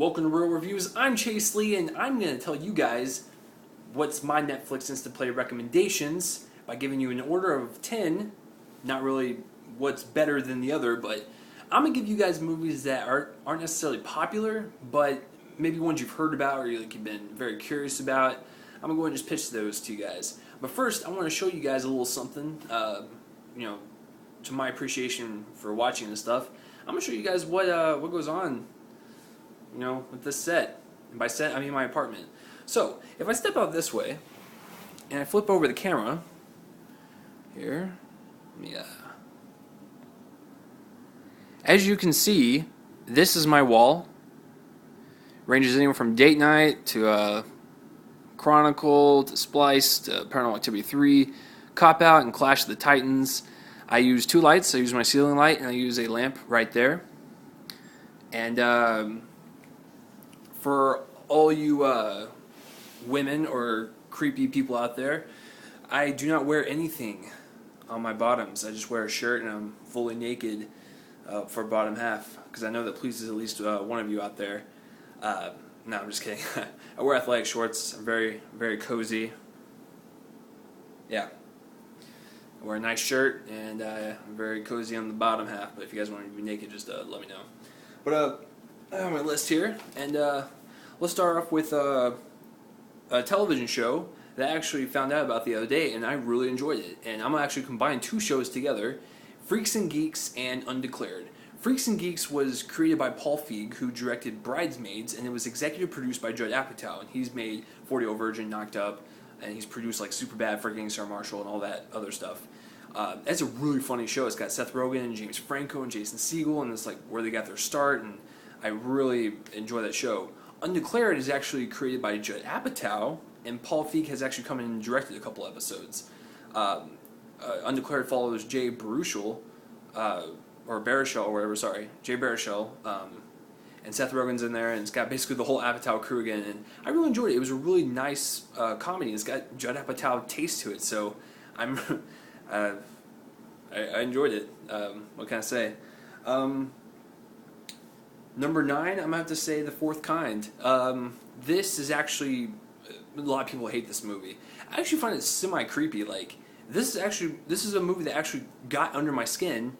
Welcome to Real Reviews. I'm Chase Lee, and I'm going to tell you guys what's my Netflix Instant Play recommendations by giving you an order of 10. Not really what's better than the other, but I'm going to give you guys movies that aren't necessarily popular, but maybe ones you've heard about or you've been very curious about. I'm going to go ahead and just pitch those to you guys. But first, I want to show you guys a little something, to my appreciation for watching this stuff. I'm going to show you guys what goes on, with this set. And by set, I mean my apartment. So, if I step out this way, and I flip over the camera, here, as you can see, this is my wall. Ranges anywhere from Date Night to Chronicle to Splice to Paranormal Activity 3, Cop Out, and Clash of the Titans. I use two lights. I use my ceiling light, and I use a lamp right there. And for all you women or creepy people out there, I do not wear anything on my bottoms. I just wear a shirt, and I'm fully naked for bottom half, because I know that pleases at least one of you out there. No, I'm just kidding. I wear athletic shorts. I'm very, very cozy. Yeah. I wear a nice shirt, and I'm very cozy on the bottom half. But if you guys want to be naked, just let me know. But I have my list here, and let's start off with a television show that I actually found out about the other day, and I really enjoyed it. And I'm going to actually combine two shows together, Freaks and Geeks and Undeclared. Freaks and Geeks was created by Paul Feig, who directed Bridesmaids, and it was executive produced by Judd Apatow. And he's made 40-Year-Old Virgin, Knocked Up, and he's produced like Superbad, Freaking Sarah Marshall, and all that other stuff. It's a really funny show. It's got Seth Rogen and James Franco and Jason Segel, and it's like where they got their start, and I really enjoy that show. Undeclared is actually created by Judd Apatow, and Paul Feig has actually come in and directed a couple episodes. Undeclared follows Jay Baruchel, or Baruchel, or whatever, sorry, Jay Baruchel, and Seth Rogen's in there, and it's got basically the whole Apatow crew again, and I really enjoyed it. It was a really nice comedy. It's got Judd Apatow taste to it, so I enjoyed it. What can I say? Number 9, I'm going to have to say The Fourth Kind. This is actually, a lot of people hate this movie. I actually find it semi-creepy. Like, this is a movie that actually got under my skin.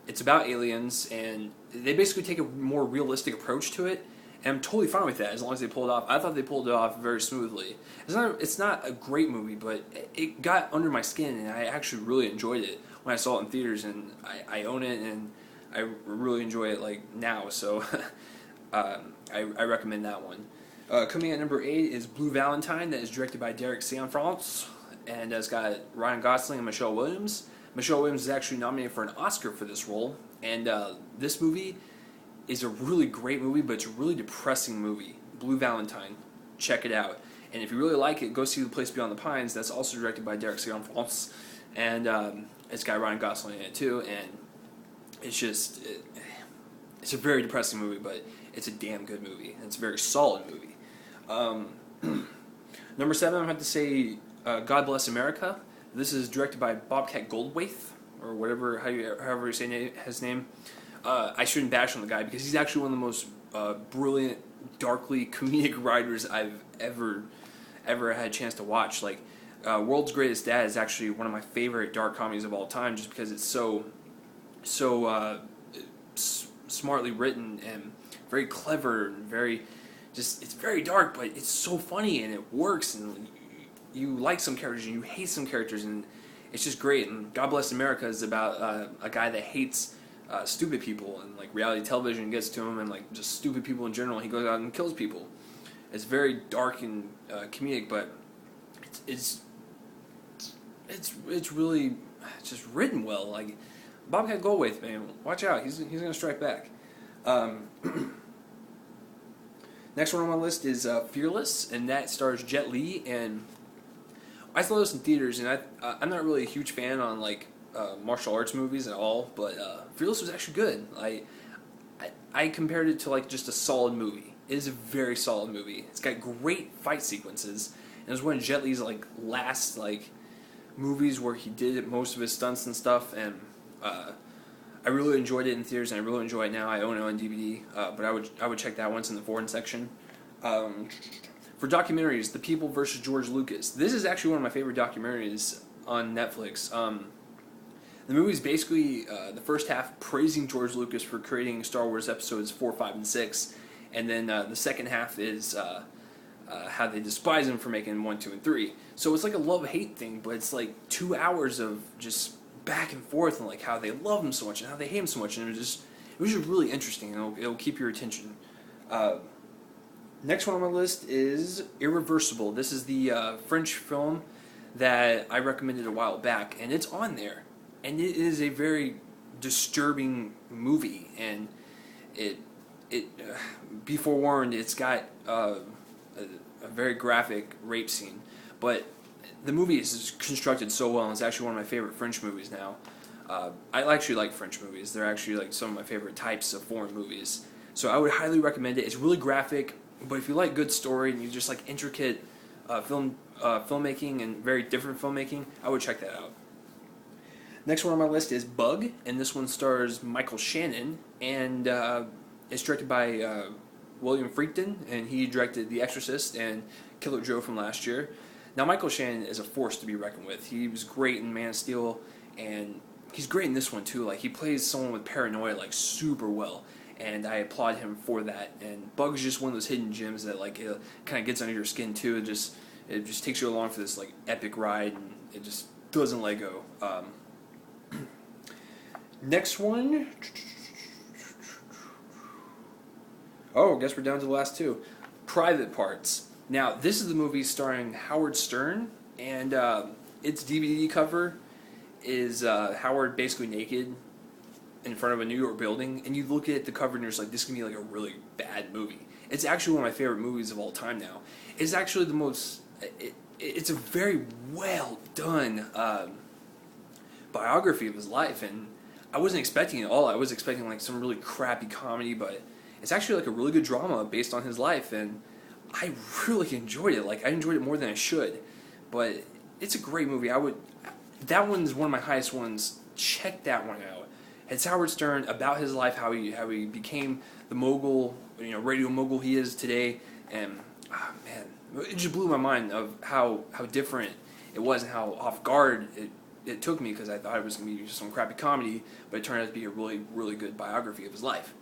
It's about aliens, and they basically take a more realistic approach to it, and I'm totally fine with that as long as they pull it off. I thought they pulled it off very smoothly. It's not a great movie, but it got under my skin, and I actually really enjoyed it when I saw it in theaters, and I own it, and I really enjoy it like now, so I recommend that one. Coming at number 8 is Blue Valentine, that is directed by Derek Cianfrance, and it's got Ryan Gosling and Michelle Williams. Michelle Williams is actually nominated for an Oscar for this role, and this movie is a really great movie, but it's a really depressing movie. Blue Valentine, check it out. And if you really like it, go see The Place Beyond the Pines. That's also directed by Derek Cianfrance, and it's got Ryan Gosling in it too, and it's a very depressing movie, but it's a damn good movie. It's a very solid movie. Number 7, I have to say God Bless America. This is directed by Bobcat Goldthwait, or however you say his name. I shouldn't bash on the guy, because he's actually one of the most brilliant, darkly comedic writers I've ever had a chance to watch. Like, World's Greatest Dad is actually one of my favorite dark comedies of all time, just because it's so smartly written and very clever and it's very dark, but it's so funny and it works, and you like some characters and you hate some characters, and it's just great. And God Bless America is about a guy that hates stupid people, and like reality television gets to him, and like just stupid people in general. He goes out and kills people. It's very dark and comedic, but it's really just written well. Like, Bobcat Goldthwait, man, watch out. He's gonna strike back. Next one on my list is Fearless, and that stars Jet Li. And I saw this in theaters, and I'm not really a huge fan on like martial arts movies at all, but Fearless was actually good. I compared it to like just a solid movie. It is a very solid movie. It's got great fight sequences, and it was one of Jet Li's like last like movies where he did most of his stunts and stuff, and I really enjoyed it in theaters, and I really enjoy it now. I own it on DVD, but I would check that once in the foreign section. For documentaries, The People versus George Lucas. This is actually one of my favorite documentaries on Netflix. The movie is basically the first half praising George Lucas for creating Star Wars episodes 4, 5, and 6, and then the second half is how they despise him for making 1, 2, and 3. So it's like a love-hate thing, but it's like 2 hours of just back and forth, and like how they love him so much and how they hate him so much, and it was just really interesting, and it'll keep your attention. Next one on my list is Irreversible. This is the French film that I recommended a while back, and it's on there, and it is a very disturbing movie, and be forewarned, it's got a very graphic rape scene, but the movie is constructed so well, and it's actually one of my favorite French movies now. I actually like French movies. They're actually like some of my favorite types of foreign movies. So I would highly recommend it. It's really graphic, but if you like good story and you just like intricate filmmaking and very different filmmaking, I would check that out. Next one on my list is Bug, and this one stars Michael Shannon, and it's directed by William Friedkin, and he directed The Exorcist and Killer Joe from last year. Now, Michael Shannon is a force to be reckoned with. He was great in Man of Steel, and he's great in this one too. Like, he plays someone with paranoia like super well, and I applaud him for that. And Bug's just one of those hidden gems that like it kind of gets under your skin too. It just takes you along for this like epic ride, and it just doesn't let go. Next one. Oh, I guess we're down to the last two. Private Parts. Now, this is the movie starring Howard Stern, and its DVD cover is Howard basically naked in front of a New York building, and you look at the cover and you're just like, this is going to be like a really bad movie. It's actually one of my favorite movies of all time now. It's actually the most... It's a very well done biography of his life, and I wasn't expecting it at all. I was expecting like some really crappy comedy, but it's actually like a really good drama based on his life, and I really enjoyed it. Like, I enjoyed it more than I should, but it's a great movie. That one's one of my highest ones. Check that one out. It's Howard Stern, about his life, how he became the mogul, radio mogul he is today, and man, it just blew my mind of how different it was and how off guard it took me, because I thought it was going to be just some crappy comedy, but it turned out to be a really, really good biography of his life.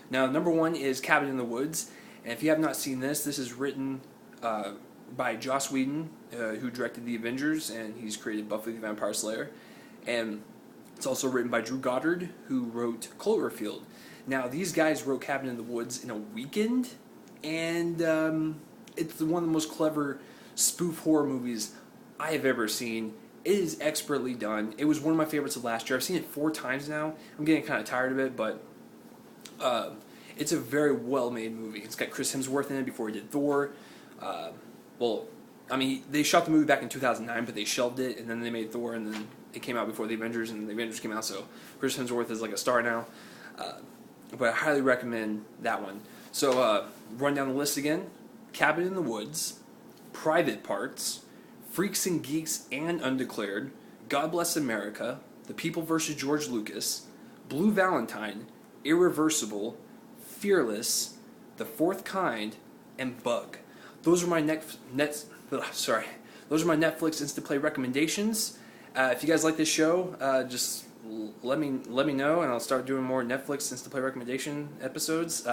Now, number one is Cabin in the Woods. And if you have not seen this, this is written by Joss Whedon, who directed The Avengers, and he's created Buffy the Vampire Slayer. And it's also written by Drew Goddard, who wrote Cloverfield. Now, these guys wrote Cabin in the Woods in a weekend, and it's one of the most clever spoof horror movies I have ever seen. It is expertly done. It was one of my favorites of last year. I've seen it 4 times now. I'm getting kind of tired of it, but... it's a very well-made movie. It's got Chris Hemsworth in it before he did Thor. They shot the movie back in 2009, but they shelved it, and then they made Thor, and then it came out before the Avengers, and the Avengers came out, so Chris Hemsworth is like a star now. But I highly recommend that one. So, run down the list again. Cabin in the Woods, Private Parts, Freaks and Geeks and Undeclared, God Bless America, The People vs. George Lucas, Blue Valentine, Irreversible, Fearless, The Fourth Kind, and Bug. Those are my Netflix Instaplay recommendations. If you guys like this show, just let me know, and I'll start doing more Netflix Instaplay recommendation episodes.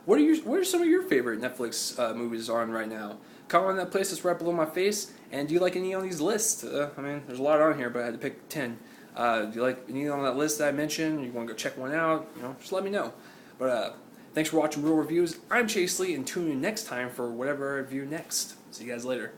What are some of your favorite Netflix movies on right now? Comment on that place that's right below my face. And do you like any on these lists? There's a lot on here, but I had to pick 10. Do you like any on that list that I mentioned? You want to go check one out? Just let me know. But thanks for watching Real Reviews. I'm Chase Lee, and tune in next time for whatever I review next. See you guys later.